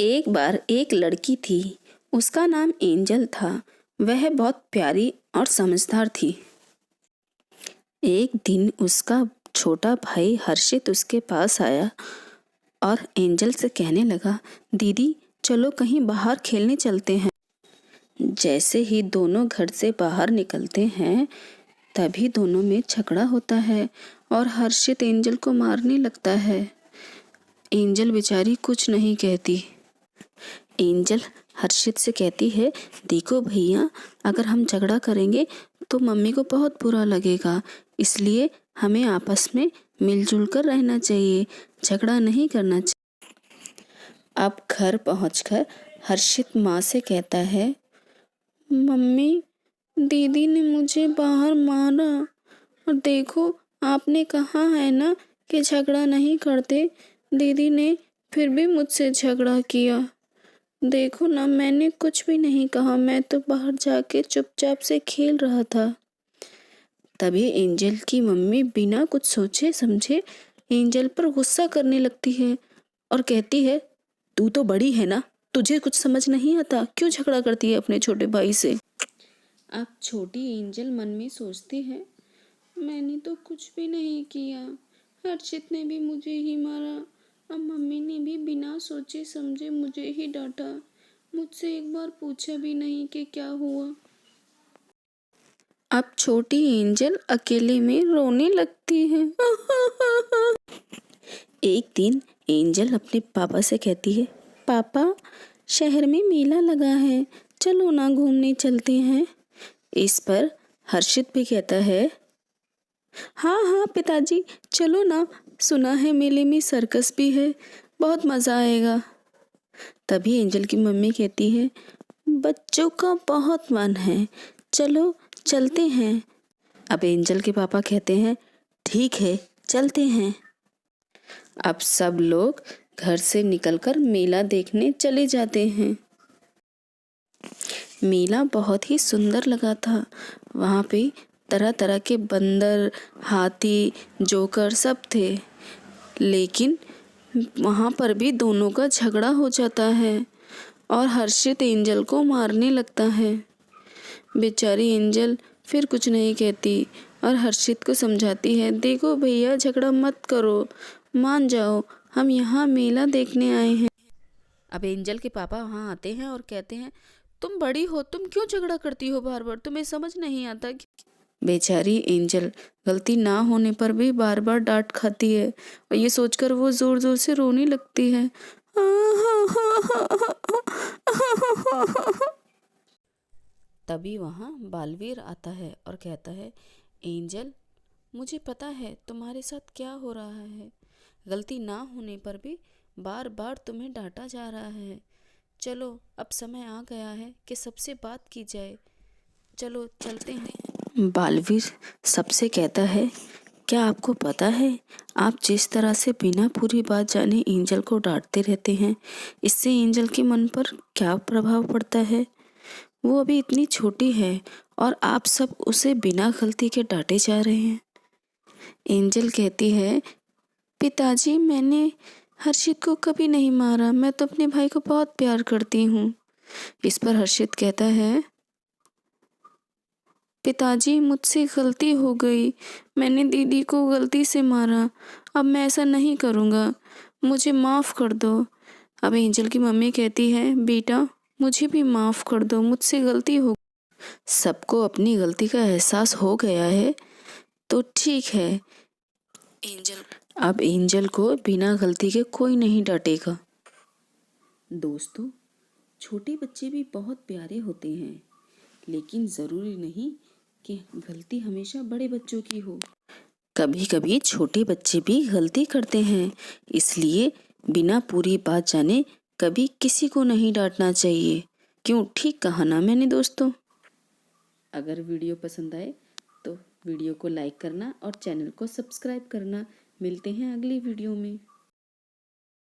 एक बार एक लड़की थी। उसका नाम एंजल था। वह बहुत प्यारी और समझदार थी। एक दिन उसका छोटा भाई हर्षित उसके पास आया और एंजल से कहने लगा, दीदी चलो कहीं बाहर खेलने चलते हैं। जैसे ही दोनों घर से बाहर निकलते हैं तभी दोनों में झगड़ा होता है और हर्षित एंजल को मारने लगता है। एंजल बेचारी कुछ नहीं कहती। एंजल हर्षित से कहती है, देखो भैया, अगर हम झगड़ा करेंगे तो मम्मी को बहुत बुरा लगेगा, इसलिए हमें आपस में मिलजुल कर रहना चाहिए, झगड़ा नहीं करना चाहिए। अब घर पहुंचकर हर्षित माँ से कहता है, मम्मी, दीदी ने मुझे बाहर मारा और देखो आपने कहा है ना कि झगड़ा नहीं करते, दीदी ने फिर भी मुझसे झगड़ा किया। देखो ना, मैंने कुछ भी नहीं कहा, मैं तो बाहर जाके चुपचाप से खेल रहा था। तभी एंजल की मम्मी बिना कुछ सोचे समझे एंजल पर गुस्सा करने लगती है और कहती है, तू तो बड़ी है ना, तुझे कुछ समझ नहीं आता, क्यों झगड़ा करती है अपने छोटे भाई से। अब छोटी एंजल मन में सोचती है, मैंने तो कुछ भी नहीं किया, हर्षित ने भी मुझे ही मारा, अब मम्मी ने भी बिना सोचे समझे मुझे ही डांटा, मुझसे एक बार पूछा भी नहीं कि क्या हुआ। अब छोटी एंजल अकेले में रोने लगती है। एक दिन एंजल अपने पापा से कहती है, पापा, शहर में मेला लगा है, चलो ना घूमने चलते हैं। इस पर हर्षित भी कहता है, हाँ हाँ पिताजी, चलो ना, सुना है मेले में सर्कस भी है, बहुत मज़ा आएगा। तभी एंजल की मम्मी कहती है, बच्चों का बहुत मन है, चलो चलते हैं। अब एंजल के पापा कहते हैं, ठीक है चलते हैं। अब सब लोग घर से निकलकर मेला देखने चले जाते हैं। मेला बहुत ही सुंदर लगा था। वहाँ पे तरह तरह के बंदर, हाथी, जोकर सब थे। लेकिन वहाँ पर भी दोनों का झगड़ा हो जाता है और हर्षित एंजल को मारने लगता है। बेचारी एंजल फिर कुछ नहीं कहती और हर्षित को समझाती है, देखो भैया, झगड़ा मत करो, मान जाओ, हम यहाँ मेला देखने आए हैं। अब एंजल के पापा वहाँ आते हैं और कहते हैं, तुम बड़ी हो, तुम क्यों झगड़ा करती हो बार बार, तुम्हें समझ नहीं आता। बेचारी एंजल गलती ना होने पर भी बार बार डांट खाती है और ये सोचकर वो जोर जोर से रोने लगती है। तभी वहाँ बालवीर आता है और कहता है, एंजल, मुझे पता है तुम्हारे साथ क्या हो रहा है, गलती ना होने पर भी बार बार तुम्हें डांटा जा रहा है। चलो अब समय आ गया है कि सबसे बात की जाए, चलो चलते हैं। बालवीर सबसे कहता है, क्या आपको पता है, आप जिस तरह से बिना पूरी बात जाने एंजल को डांटते रहते हैं, इससे एंजल के मन पर क्या प्रभाव पड़ता है। वो अभी इतनी छोटी है और आप सब उसे बिना गलती के डांटे जा रहे हैं। एंजल कहती है, पिताजी, मैंने हर्षित को कभी नहीं मारा, मैं तो अपने भाई को बहुत प्यार करती हूँ। इस पर हर्षित कहता है, पिताजी, मुझसे गलती हो गई, मैंने दीदी को गलती से मारा, अब मैं ऐसा नहीं करूँगा, मुझे माफ़ कर दो। अब एंजल की मम्मी कहती है, बेटा, मुझे भी माफ़ कर दो, मुझसे गलती हो। सबको अपनी गलती का एहसास हो गया है तो ठीक है। अब एंजल को बिना गलती के कोई नहीं डांटेगा। दोस्तों, छोटे बच्चे भी बहुत प्यारे होते हैं, लेकिन ज़रूरी नहीं कि गलती हमेशा बड़े बच्चों की हो। कभी कभी छोटे बच्चे भी गलती करते हैं, इसलिए बिना पूरी बात जाने कभी किसी को नहीं डांटना चाहिए। क्यों, ठीक कहा ना मैंने दोस्तों। अगर वीडियो पसंद आए तो वीडियो को लाइक करना और चैनल को सब्सक्राइब करना। मिलते हैं अगली वीडियो में।